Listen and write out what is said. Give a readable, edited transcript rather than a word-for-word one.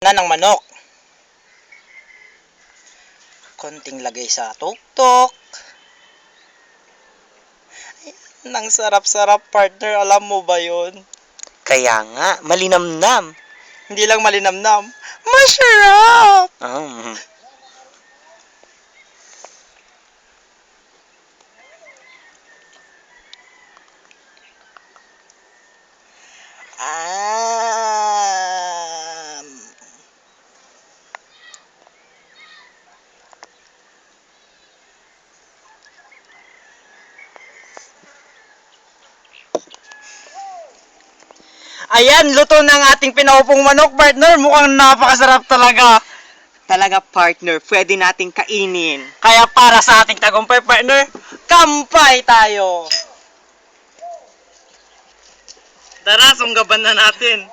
Na ng manok. Konting lagay sa tuktok. Ayan, ang sarap-sarap, partner. Alam mo ba yun? Kaya nga, malinamnam. Hindi lang malinamnam. Masarap! Um, Ah. Ayan, luto ng ating pinaupong manok, partner. Mukhang napakasarap talaga. talaga partner, pwede nating kainin. Kaya para sa ating tagumpay, partner, kampay tayo. Tara, sunggaban na natin.